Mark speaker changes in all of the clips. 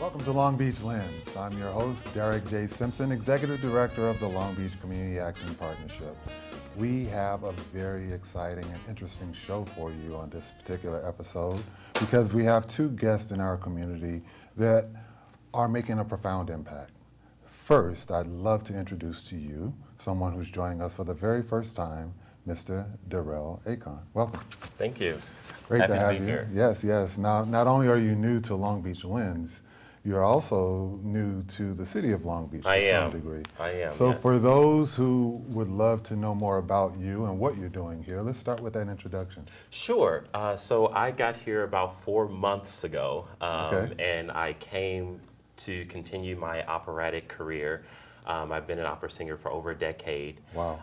Speaker 1: Welcome to Long Beach Lens. I'm your host, Derek J. Simpson, Executive Director of the Long Beach Community Action Partnership. We have a very exciting and interesting show for you on this particular episode because we have two guests in our community that are making a profound impact. First, I'd love to introduce to you someone who's joining us for the very first time, Mr. Durrell Bacon. Welcome.
Speaker 2: Thank you.
Speaker 1: Great
Speaker 2: Happy
Speaker 1: to have
Speaker 2: be
Speaker 1: you.
Speaker 2: here.
Speaker 1: Yes. Now, not only are you new to Long Beach Lens, you're also new to the city of Long Beach to some degree.
Speaker 2: I am.
Speaker 1: So
Speaker 2: yes.
Speaker 1: for those who would love to know more about you and what you're doing here, let's start with that introduction.
Speaker 2: Sure. So I got here about 4 months ago,
Speaker 1: Okay.
Speaker 2: and I came to continue my operatic career. I've been an opera singer for over a decade.
Speaker 1: Wow.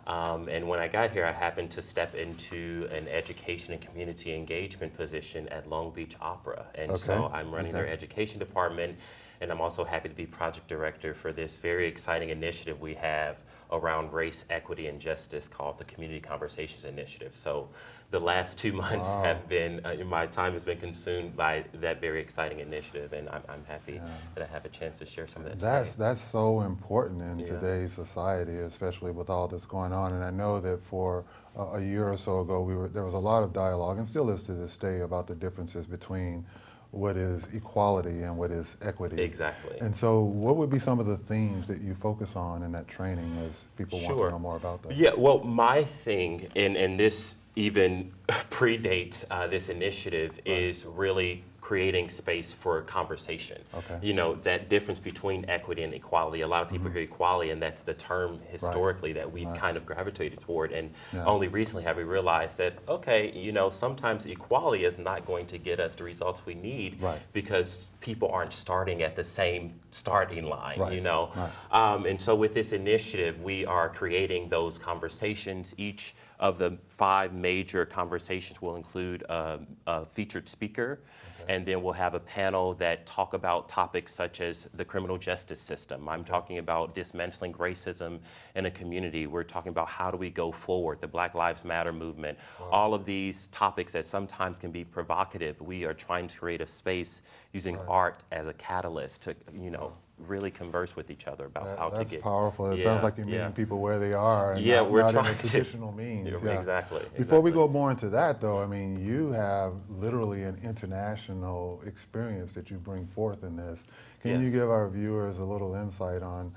Speaker 2: And when I got here, I happened to step into an education and community engagement position at Long Beach Opera. And so I'm running their education department, and I'm also happy to be project director for this very exciting initiative we have around race, equity, and justice called the Community Conversations Initiative. So the last 2 months have been, my time has been consumed by that very exciting initiative, and I'm happy that I have a chance to share some of that today.
Speaker 1: That's so important in today's society, especially with all this going on. And I know that for a year or so ago, there was a lot of dialogue, and still is to this day, about the differences between what is equality and what is equity.
Speaker 2: Exactly.
Speaker 1: And so what would be some of the themes that you focus on in that training as people want to know more about that?
Speaker 2: Yeah, well, my thing, and this even predates this initiative, is really creating space for conversation.
Speaker 1: Okay.
Speaker 2: You know, that difference between equity and equality. A lot of people hear equality, and that's the term historically that we've kind of gravitated toward. And only recently have we realized that, okay, you know, sometimes equality is not going to get us the results we need because people aren't starting at the same starting line, you know. And so with this initiative, we are creating those conversations. Each of the 5 major conversations will include a featured speaker, and then we'll have a panel that talk about topics such as the criminal justice system. I'm talking about dismantling racism in a community. We're talking about how do we go forward, the Black Lives Matter movement. All of these topics that sometimes can be provocative, we are trying to create a space using art as a catalyst to, you know, really converse with each other about how to get.
Speaker 1: That's powerful. It sounds like you're meeting people where they are and
Speaker 2: we're
Speaker 1: not
Speaker 2: trying
Speaker 1: in a traditional means.
Speaker 2: Exactly.
Speaker 1: Before we go more into that, though, I mean, you have literally an international experience that you bring forth in this. Can you give our viewers a little insight on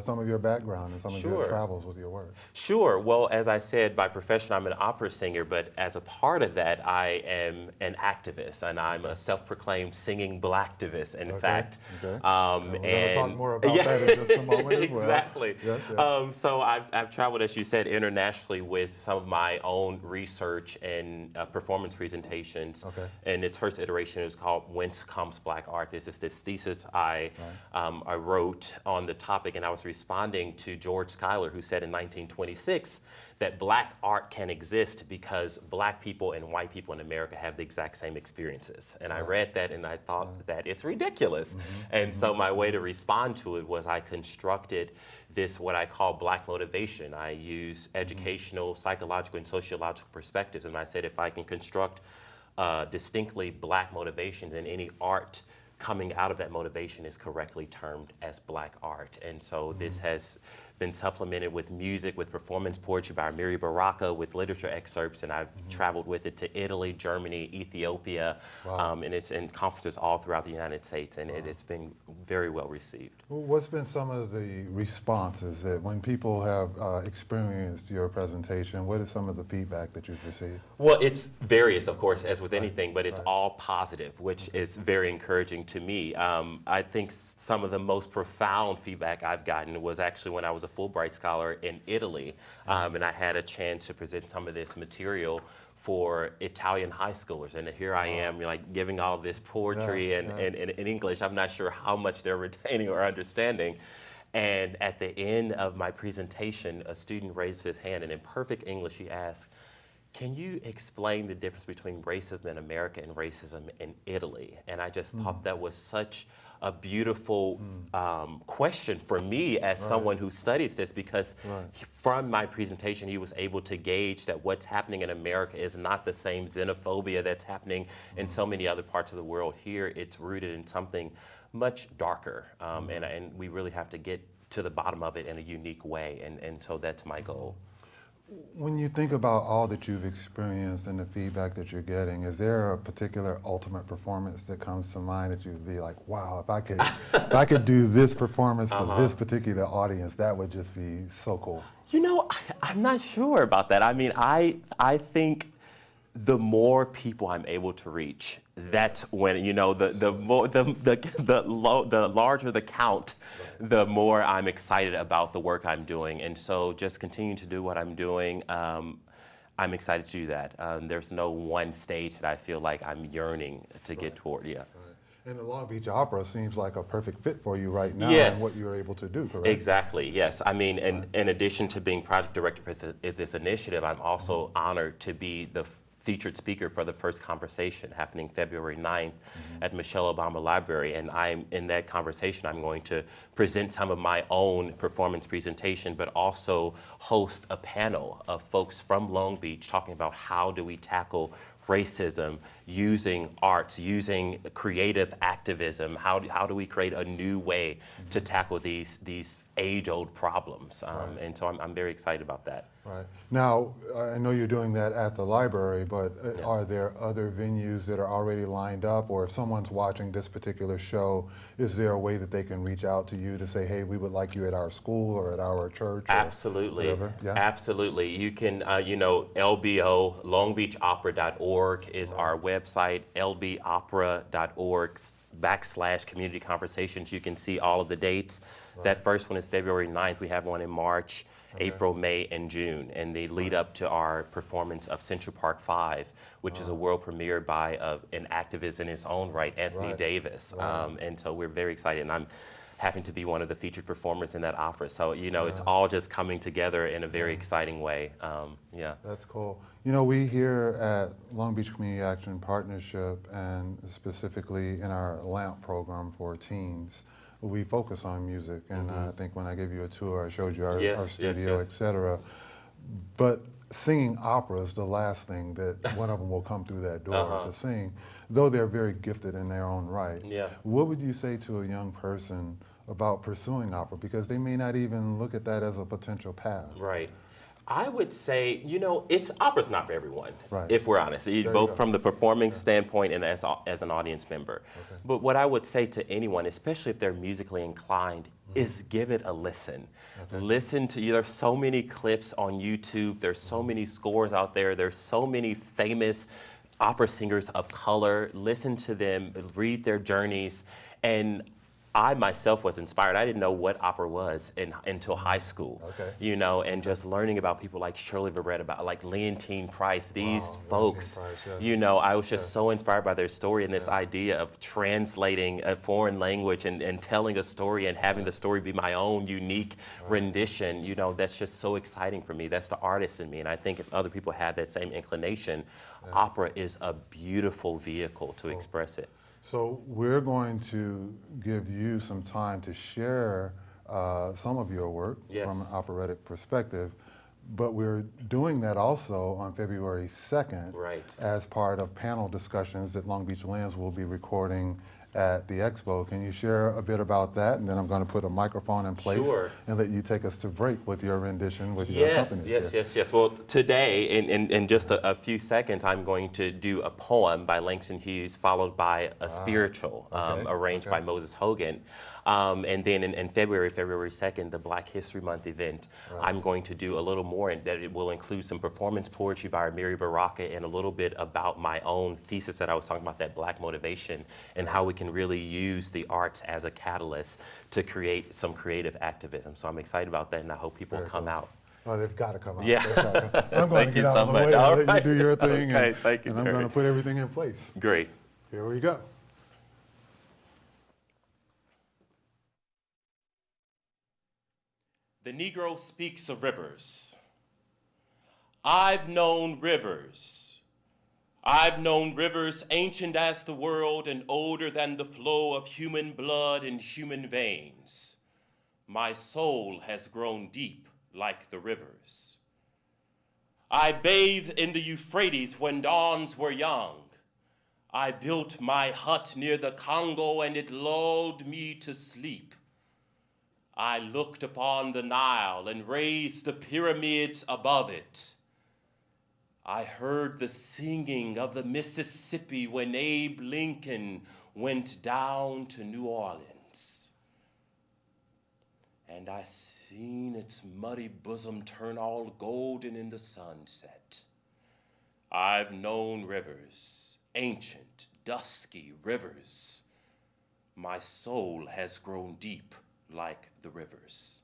Speaker 1: some of your background and some of your travels with your work?
Speaker 2: Sure. Well, as I said, by profession, I'm an opera singer, but as a part of that, I am an activist, and I'm a self-proclaimed singing blacktivist, in fact.
Speaker 1: We're going to talk more about that in just a moment as well.
Speaker 2: Exactly. So I've traveled, as you said, internationally with some of my own research and performance presentations. In its first iteration, it was called Whence Comes Black Art. This is this thesis I wrote on the topic, and I was responding to George Schuyler, who said in 1926 that black art can exist because black people and white people in America have the exact same experiences. And I read that and I thought that it's ridiculous. And so my way to respond to it was I constructed this, what I call black motivation. I use educational, psychological, and sociological perspectives. And I said if I can construct distinctly black motivation, then any art coming out of that motivation is correctly termed as black art. And so this has been supplemented with music, with performance poetry by Amiri Baraka, with literature excerpts, and I've traveled with it to Italy, Germany, Ethiopia, and it's in conferences all throughout the United States, and it's been very well received.
Speaker 1: Well, what's been some of the responses that when people have experienced your presentation, what is some of the feedback that you've received?
Speaker 2: Well, it's various, of course, as with anything, but it's all positive, which is very encouraging to me. I think some of the most profound feedback I've gotten was actually when I was a Fulbright scholar in Italy, and I had a chance to present some of this material for Italian high schoolers, and here I am, like giving all of this poetry and in English. I'm not sure how much they're retaining or understanding. And at the end of my presentation, a student raised his hand, and in perfect English, he asked, "Can you explain the difference between racism in America and racism in Italy?" And I just thought that was such a beautiful question for me as someone who studies this, because from my presentation, he was able to gauge that what's happening in America is not the same xenophobia that's happening in so many other parts of the world. Here, it's rooted in something much darker, and we really have to get to the bottom of it in a unique way, and so that's my goal.
Speaker 1: When you think about all that you've experienced and the feedback that you're getting, is there a particular ultimate performance that comes to mind that you'd be like, wow, if I could do this performance for this particular audience, that would just be so cool?
Speaker 2: You know, I'm not sure about that. I mean, I think the more people I'm able to reach, that's when, you know, the larger the count, the more I'm excited about the work I'm doing. And so just continuing to do what I'm doing, I'm excited to do that. There's no one stage that I feel like I'm yearning to get toward,
Speaker 1: And the Long Beach Opera seems like a perfect fit for you right now
Speaker 2: Yes.
Speaker 1: and what you're able to do, correct?
Speaker 2: Exactly, yes. I mean, in addition to being project director for this initiative, I'm also honored to be the featured speaker for the first conversation happening February 9th at Michelle Obama Library. And in that conversation, I'm going to present some of my own performance presentation, but also host a panel of folks from Long Beach talking about how do we tackle racism using arts, using creative activism. How do we create a new way to tackle these age-old problems? And so I'm very excited about that.
Speaker 1: Right. Now, I know you're doing that at the library, but are there other venues that are already lined up? Or if someone's watching this particular show, is there a way that they can reach out to you to say, hey, we would like you at our school or at our church?
Speaker 2: Absolutely.
Speaker 1: Or whatever? Yeah?
Speaker 2: Absolutely. You can, LBO, longbeachopera.org is our website, lbopera.org/community conversations. You can see all of the dates. That first one is February 9th. We have one in March, April, May, and June, and they lead up to our performance of Central Park 5, which is a world premiere by an activist in his own right, Anthony Davis. And so we're very excited, and I'm having to be one of the featured performers in that opera. So, it's all just coming together in a very exciting way.
Speaker 1: That's cool. We here at Long Beach Community Action Partnership, and specifically in our LAMP program for teens, we focus on music, and I think when I gave you a tour, I showed you our studio, et cetera. But singing opera is the last thing that one of them will come through that door to sing, though they're very gifted in their own right. What would you say to a young person about pursuing opera? Because they may not even look at that as a potential path.
Speaker 2: Right. I would say, opera's not for everyone, if we're honest, both from the performing standpoint and as an audience member. But what I would say to anyone, especially if they're musically inclined, is give it a listen. Listen to, there's so many clips on YouTube, there's so many scores out there, there's so many famous opera singers of color. Listen to them, read their journeys, and I myself was inspired. I didn't know what opera was until high school, and just learning about people like Shirley Verrett, about like Leontine Price, these folks, I was just so inspired by their story and this idea of translating a foreign language and telling a story and having the story be my own unique rendition, that's just so exciting for me. That's the artist in me. And I think if other people have that same inclination, opera is a beautiful vehicle to express it.
Speaker 1: So we're going to give you some time to share some of your work from an operatic perspective, but we're doing that also on February 2nd as part of panel discussions that Long Beach Lands will be recording at the expo. Can you share a bit about that? And then I'm going to put a microphone in place and let you take us to break with your rendition with your accompanist.
Speaker 2: Yes. Well, today, in just a few seconds, I'm going to do a poem by Langston Hughes, followed by a spiritual arranged by Moses Hogan. And then in February 2nd, the Black History Month event, I'm going to do a little more, and that it will include some performance poetry by Mary Baraka and a little bit about my own thesis that I was talking about, that Black motivation, and how we can really use the arts as a catalyst to create some creative activism. So I'm excited about that, and I hope people come out.
Speaker 1: Oh, they've got to come out.
Speaker 2: Yeah.
Speaker 1: I'm going to get out of the way and let you do your thing,
Speaker 2: thank you,
Speaker 1: and I'm going to put everything in place.
Speaker 2: Great.
Speaker 1: Here we go.
Speaker 2: The Negro speaks of rivers. I've known rivers. I've known rivers ancient as the world and older than the flow of human blood in human veins. My soul has grown deep like the rivers. I bathed in the Euphrates when dawns were young. I built my hut near the Congo and it lulled me to sleep. I looked upon the Nile and raised the pyramids above it. I heard the singing of the Mississippi when Abe Lincoln went down to New Orleans. And I seen its muddy bosom turn all golden in the sunset. I've known rivers, ancient, dusky rivers. My soul has grown deep like the rivers.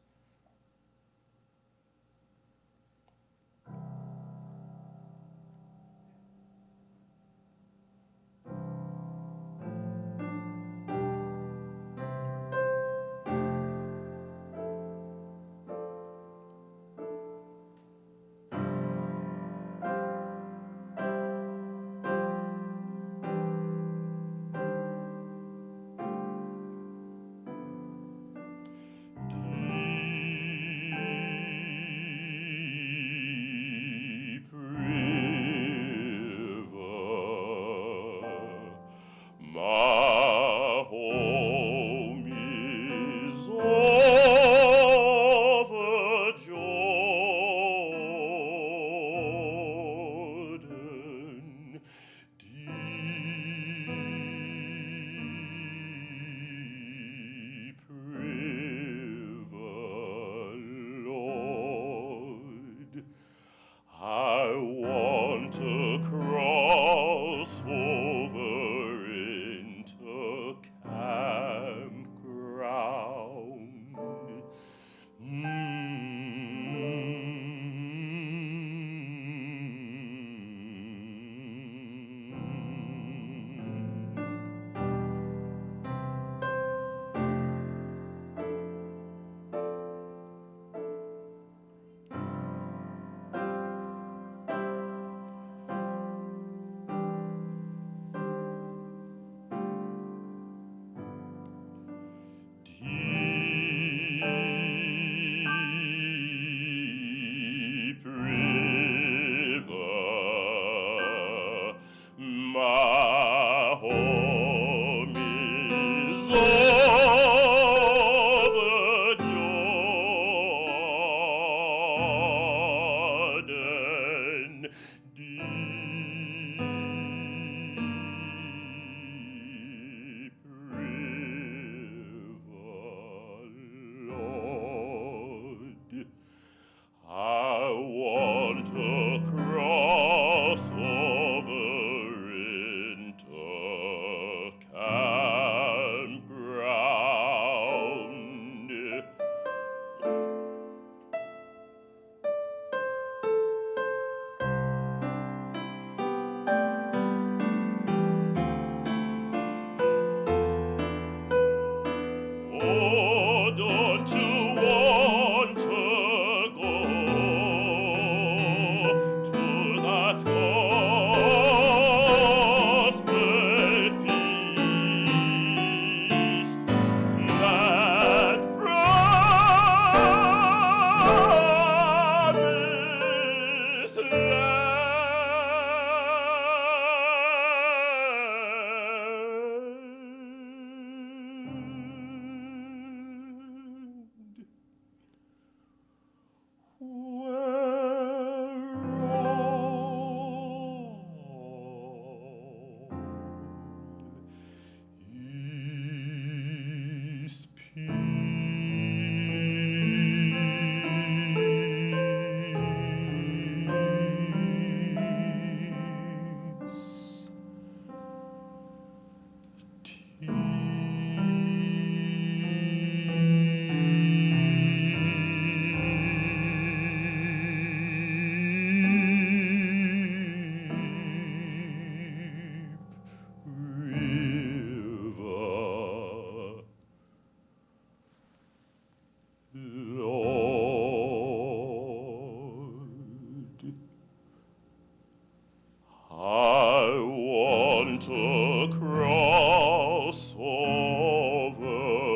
Speaker 2: sovereign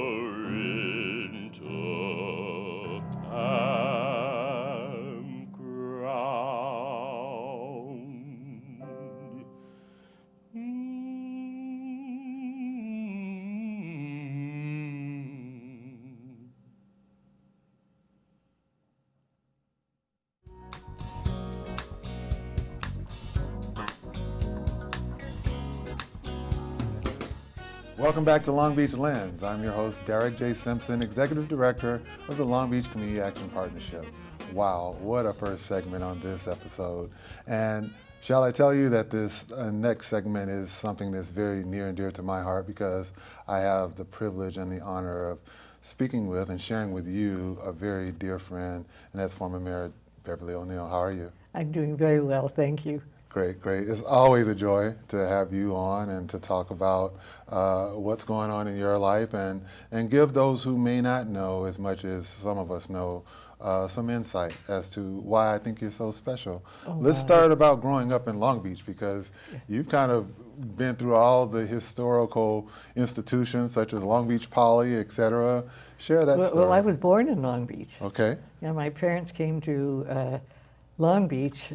Speaker 2: campground.
Speaker 1: Welcome back to Long Beach Lens. I'm your host, Derek J. Simpson, Executive Director of the Long Beach Community Action Partnership. Wow, what a first segment on this episode. And shall I tell you that this next segment is something that's very near and dear to my heart, because I have the privilege and the honor of speaking with and sharing with you a very dear friend, and that's former Mayor Beverly O'Neill. How are you?
Speaker 3: I'm doing very well, thank you.
Speaker 1: Great, great. It's always a joy to have you on and to talk about what's going on in your life and give those who may not know as much as some of us know some insight as to why I think you're so special. Let's start about growing up in Long Beach, because you've kind of been through all the historical institutions such as Long Beach Poly, et cetera. Share that story.
Speaker 3: Well, I was born in Long Beach.
Speaker 1: Okay.
Speaker 3: Yeah, my parents came to Long Beach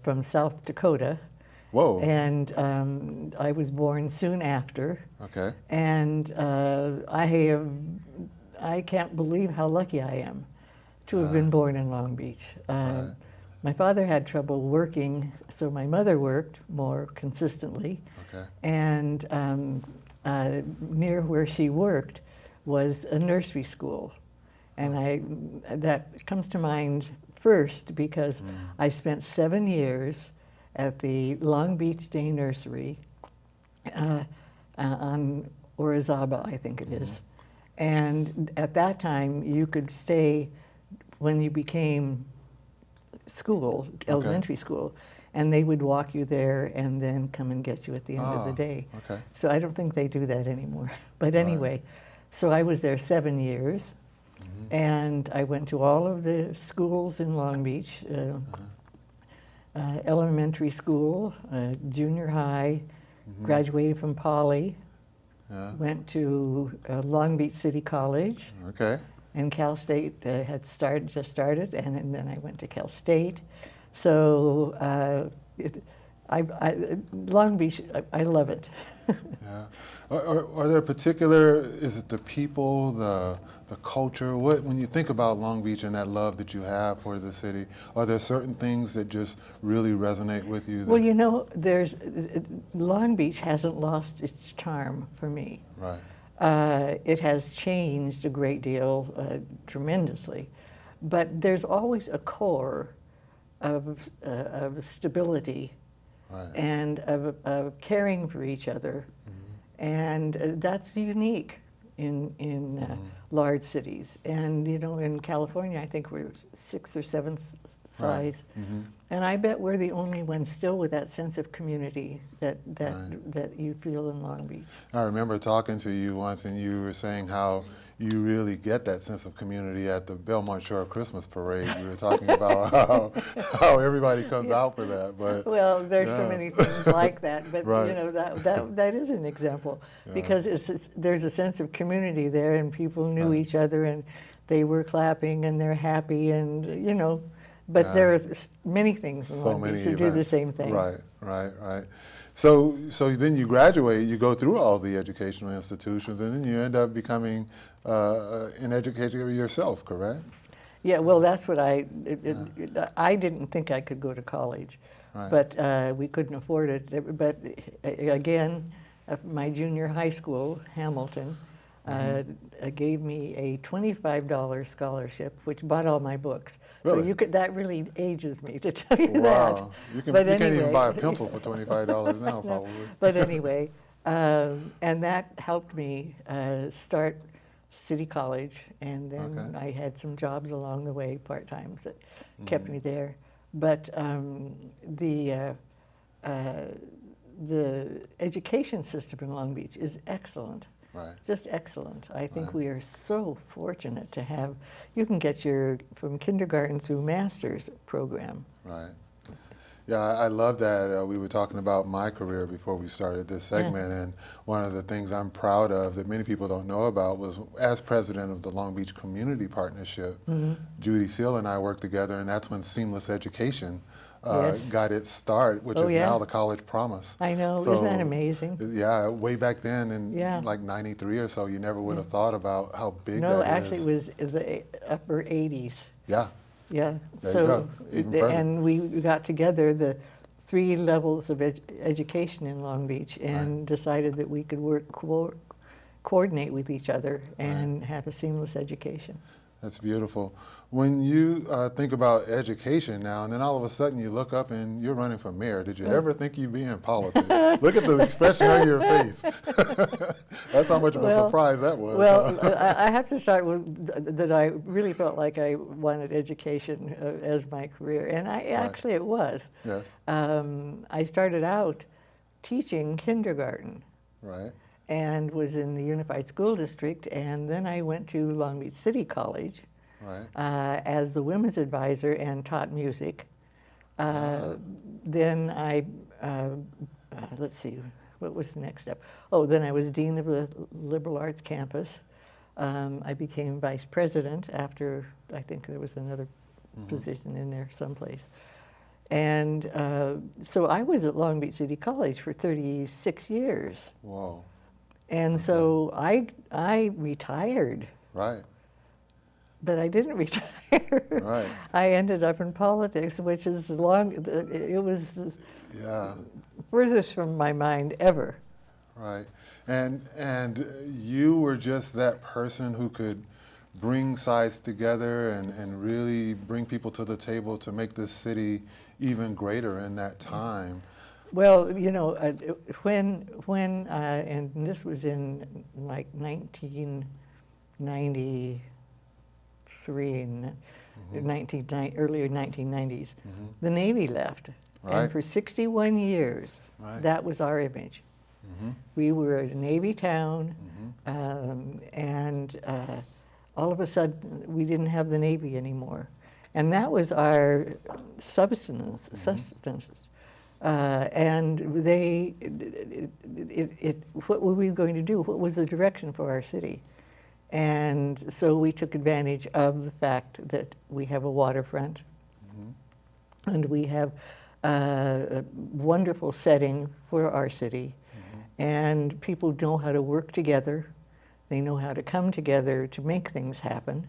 Speaker 3: from South Dakota.
Speaker 1: Whoa.
Speaker 3: And I was born soon after.
Speaker 1: Okay.
Speaker 3: And I can't believe how lucky I am to have been born in Long Beach. My father had trouble working, so my mother worked more consistently.
Speaker 1: Okay.
Speaker 3: And near where she worked was a nursery school. And that comes to mind first because I spent 7 years at the Long Beach Day Nursery on Orizaba, I think it is. And at that time, you could stay when you became school, elementary school, and they would walk you there and then come and get you at the end of the day.
Speaker 1: Okay.
Speaker 3: So I don't think they do that anymore. But anyway, so I was there 7 years. And I went to all of the schools in Long Beach, elementary school, junior high, graduated from Poly, went to Long Beach City College.
Speaker 1: Okay.
Speaker 3: And Cal State just started, and then I went to Cal State. So Long Beach, I love it.
Speaker 1: Yeah. Are there particular, is it the people, the culture? When you think about Long Beach and that love that you have for the city, are there certain things that just really resonate with you?
Speaker 3: Well, you know, Long Beach hasn't lost its charm for me.
Speaker 1: Right.
Speaker 3: It has changed a great deal, tremendously, but there's always a core of stability,
Speaker 1: right,
Speaker 3: and of caring for each other, and that's unique in large cities. And you know, in California, I think we're 6th or 7th size, and I bet we're the only ones still with that sense of community that you feel in Long Beach.
Speaker 1: I remember talking to you once, and you were saying how you really get that sense of community at the Belmont Shore Christmas Parade. You were talking about how everybody comes out for that. But
Speaker 3: well, there's so many things like that, but
Speaker 1: right,
Speaker 3: you know, that is an example, because there's a sense of community there, and people knew each other, and they were clapping, and they're happy, and you know. But there are many things in Long Beach that do the same thing.
Speaker 1: Right, right, right. So then you graduate, you go through all the educational institutions, and then you end up becoming an educator yourself, correct?
Speaker 3: Yeah, well, that's what I didn't think I could go to college, but we couldn't afford it. But again, my junior high school, Hamilton, gave me a $25 scholarship, which bought all my books.
Speaker 1: Really?
Speaker 3: So that really ages me to tell you that.
Speaker 1: Wow, you can't even buy a pencil for $25 now, probably.
Speaker 3: But anyway, and that helped me start City College, and then I had some jobs along the way, part-times, that kept me there. But the education system in Long Beach is excellent.
Speaker 1: Right.
Speaker 3: Just excellent. I think we are so fortunate to have, you can get from kindergarten through master's program.
Speaker 1: Right. Yeah, I love that. We were talking about my career before we started this segment, and one of the things I'm proud of that many people don't know about was as president of the Long Beach Community Partnership, Judy Seal and I worked together, and that's when Seamless Education got its start, which is now the College Promise.
Speaker 3: I know,
Speaker 1: So,
Speaker 3: isn't that amazing?
Speaker 1: Yeah, way back then in like 93 or so, you never would have thought about how big that is.
Speaker 3: No, actually it was the upper 80s.
Speaker 1: Yeah.
Speaker 3: Yeah.
Speaker 1: There you go. Even further.
Speaker 3: And we got together the 3 levels of education in Long Beach and decided that we could coordinate with each other and have a seamless education.
Speaker 1: That's beautiful. When you think about education now, and then all of a sudden you look up and you're running for mayor, did you ever think you'd be in politics? Look at the expression on your face. That's how much of a surprise that was.
Speaker 3: Well, I have to start with that I really felt like I wanted education as my career, and actually it was.
Speaker 1: Yes.
Speaker 3: I started out teaching kindergarten.
Speaker 1: Right.
Speaker 3: And was in the Unified School District, and then I went to Long Beach City College as the women's advisor and taught music. Then I, let's see, what was the next step? Oh, then I was dean of the liberal arts campus. I became vice president after, I think there was another position in there someplace. And so I was at Long Beach City College for 36 years.
Speaker 1: Whoa.
Speaker 3: And so I retired.
Speaker 1: Right.
Speaker 3: But I didn't retire.
Speaker 1: Right.
Speaker 3: I ended up in politics, which is it was the furthest from my mind ever.
Speaker 1: Right. And you were just that person who could bring sides together and really bring people to the table to make this city even greater in that time.
Speaker 3: Well, you know, when and this was in like 1993 and earlier 1990s, the Navy left, and for 61 years, that was our image. We were a Navy town, and all of a sudden we didn't have the Navy anymore, and that was our sustenance. And what were we going to do? What was the direction for our city? And so we took advantage of the fact that we have a waterfront, and we have a wonderful setting for our city, and people know how to work together. They know how to come together to make things happen.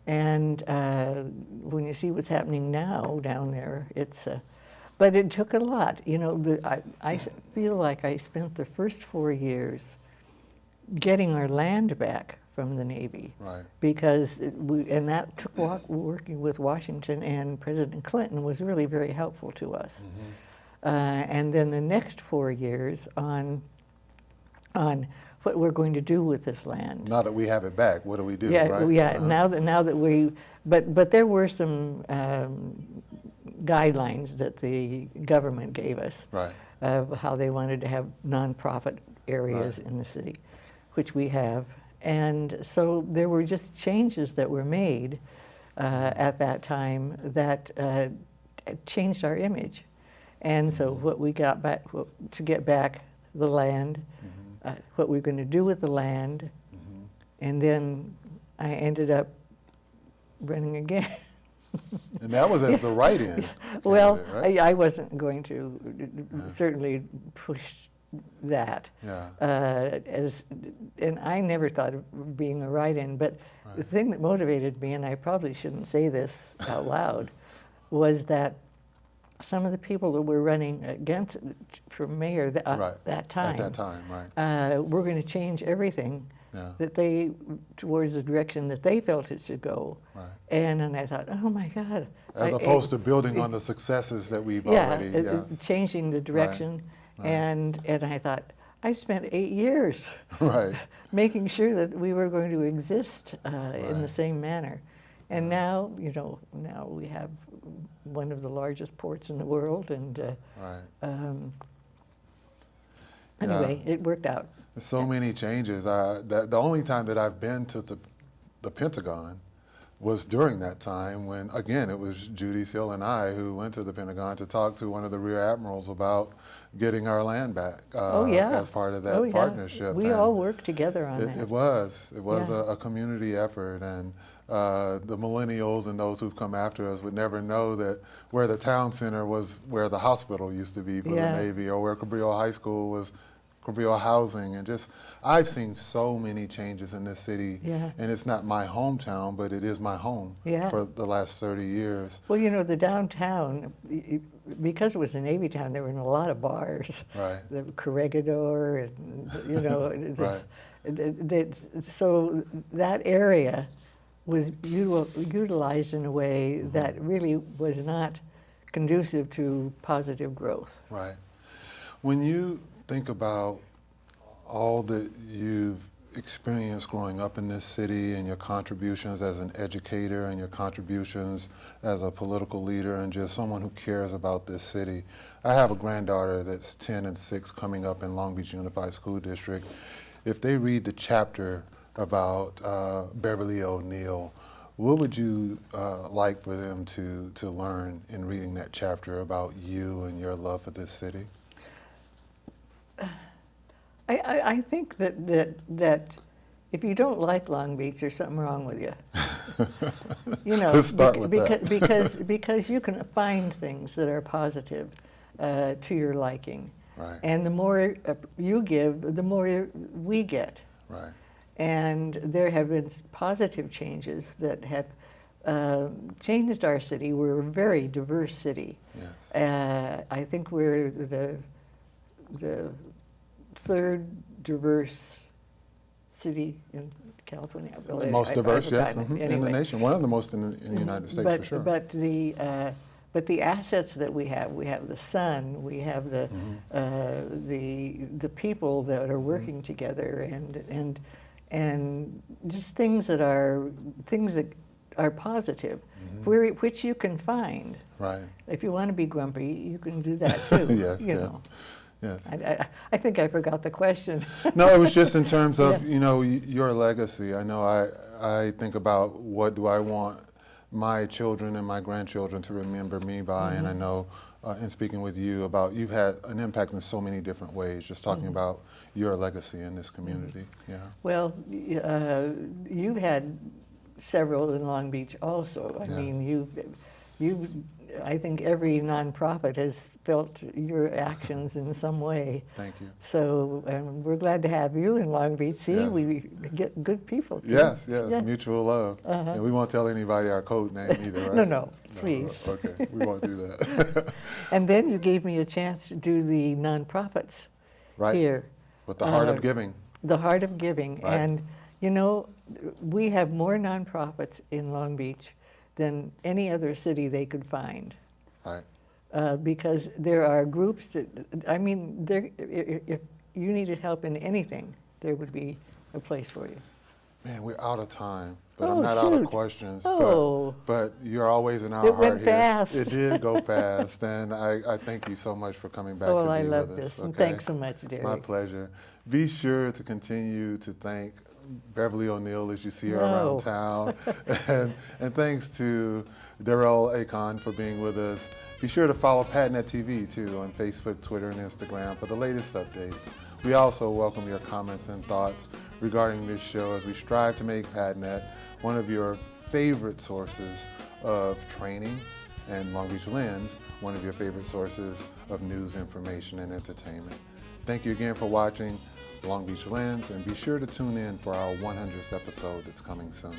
Speaker 3: And when you see what's happening now down there, it's but it took a lot. You know, I feel like I spent the first 4 years getting our land back from the Navy.
Speaker 1: Right.
Speaker 3: Because and that took working with Washington and President Clinton was really very helpful to us. And then the next 4 years on what we're going to do with this land.
Speaker 1: Now that we have it back, what do we do?
Speaker 3: Yeah,
Speaker 1: right?
Speaker 3: yeah. Now that we, but there were some guidelines that the government gave us of how they wanted to have nonprofit areas in the city, which we have. And so there were just changes that were made at that time that changed our image. And so what we got back, to get back the land, what we're going to do with the land, and then I ended up running again.
Speaker 1: And that was as the write-in.
Speaker 3: Well,
Speaker 1: right?
Speaker 3: I wasn't going to certainly push that. And I never thought of being a write-in, but the thing that motivated me, and I probably shouldn't say this out loud, was that some of the people that were running against for mayor at that time, were going to change everything that they towards the direction that they felt it should go. And I thought, oh my God!
Speaker 1: As opposed to building on the successes that we've already
Speaker 3: changing the direction. And I thought, I spent 8 years making sure that we were going to exist in the same manner. And now, you know, now we have one of the largest ports in the world, and anyway, it worked out.
Speaker 1: So many changes. The only time that I've been to the Pentagon was during that time when, again, it was Judy Seal and I who went to the Pentagon to talk to one of the Rear Admirals about getting our land back as part of that partnership.
Speaker 3: We all worked together on that.
Speaker 1: It was a community effort, and the millennials and those who've come after us would never know that where the town center was where the hospital used to be for the Navy, or where Cabrillo High School was Cabrillo Housing, and just I've seen so many changes in this city, and it's not my hometown, but it is my home for the last 30 years.
Speaker 3: Well, you know, the downtown, because it was a Navy town, there were a lot of bars.
Speaker 1: Right.
Speaker 3: The Corregidor, and, you know, so that area was utilized in a way that really was not conducive to positive growth.
Speaker 1: Right. When you think about all that you've experienced growing up in this city, and your contributions as an educator, and your contributions as a political leader, and just someone who cares about this city. I have a granddaughter that's 10 and 6 coming up in Long Beach Unified School District. If they read the chapter about Beverly O'Neill, what would you like for them to learn in reading that chapter about you and your love for this city?
Speaker 3: I think that if you don't like Long Beach, there's something wrong with you. You know,
Speaker 1: Let's start with that.
Speaker 3: because you can find things that are positive to your liking.
Speaker 1: Right.
Speaker 3: And the more you give, the more we get.
Speaker 1: Right.
Speaker 3: And there have been positive changes that have changed our city. We're a very diverse city.
Speaker 1: Yes.
Speaker 3: I think we're the third diverse city in California.
Speaker 1: Well, the most diverse, yes, anyway. In the nation. One of the most in the United States, for sure.
Speaker 3: But the assets that we have the sun, we have the people that are working together, and just things that are positive, which you can find.
Speaker 1: Right.
Speaker 3: If you want to be grumpy, you can do that too.
Speaker 1: Yes.
Speaker 3: You know.
Speaker 1: Yes.
Speaker 3: I think I forgot the question.
Speaker 1: No, it was just in terms of you know, your legacy. I know I think about what do I want my children and my grandchildren to remember me by, and I know in speaking with you about you've had an impact in so many different ways. Just talking about your legacy in this community. Yeah.
Speaker 3: Well, you've had several in Long Beach also. I mean, I think every nonprofit has felt your actions in some way.
Speaker 1: Thank you.
Speaker 3: So we're glad to have you in Long Beach. See, we get good people.
Speaker 1: Yes, mutual love. And we won't tell anybody our code name either, right?
Speaker 3: No, please.
Speaker 1: Okay, we won't do that.
Speaker 3: And then you gave me a chance to do the nonprofits here.
Speaker 1: With the Heart of Giving.
Speaker 3: The Heart of Giving.
Speaker 1: Right.
Speaker 3: And, you know, we have more nonprofits in Long Beach than any other city they could find.
Speaker 1: Right.
Speaker 3: Because there are groups that, I mean, if you needed help in anything, there would be a place for you.
Speaker 1: Man, we're out of time, but I'm not out of questions.
Speaker 3: Oh.
Speaker 1: But you're always in our
Speaker 3: It
Speaker 1: heart
Speaker 3: went
Speaker 1: here.
Speaker 3: fast.
Speaker 1: It did go fast, and I thank you so much for coming back to be
Speaker 3: I
Speaker 1: with us.
Speaker 3: love this, and thanks so much, Derek.
Speaker 1: My pleasure. Be sure to continue to thank Beverly O'Neill as you see her around town. and thanks to Durrell Acon for being with us. Be sure to follow PadNet TV too on Facebook, Twitter, and Instagram for the latest updates. We also welcome your comments and thoughts regarding this show as we strive to make PadNet one of your favorite sources of training, and Long Beach Lens one of your favorite sources of news, information, and entertainment. Thank you again for watching Long Beach Lens, and be sure to tune in for our 100th episode that's coming soon.